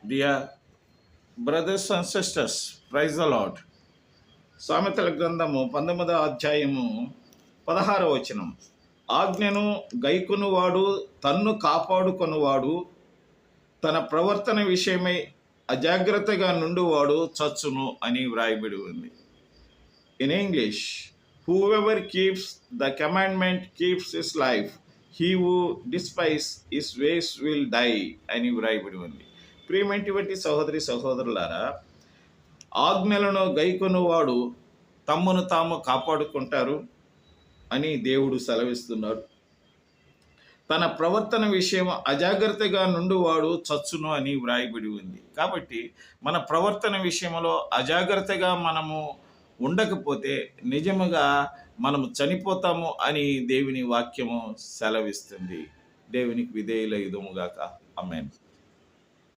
Dear brothers and sisters, praise the Lord. సామెతల గ్రంథము 19వ అధ్యాయము 16వ వచనం. ఆజ్ఞను గైకొనువాడు తన్ను కాపాడుకొనువాడు, తన ప్రవర్తన విషయమై అజాగ్రత్తగా నుండువాడు చచ్చును అని వ్రాయబడి ఉంది. In English, whoever keeps the commandment keeps his life, he who despise his ways will die అని వ్రాయబడి ఉంది. ప్రియమైనటువంటి సహోదరి సహోదరులారా, ఆజ్ఞలను గైకొనువాడు తమ్మును తాము కాపాడుకుంటారు అని దేవుడు సెలవిస్తున్నాడు. తన ప్రవర్తన విషయం అజాగ్రత్తగా నుండువాడు చచ్చును అని వ్రాయబడి ఉంది. కాబట్టి మన ప్రవర్తన విషయంలో అజాగ్రత్తగా మనము ఉండకపోతే నిజముగా మనము చనిపోతాము అని దేవుని వాక్యము సెలవిస్తుంది. దేవునికి విధేయులైదుముగాక. ఆమేన్.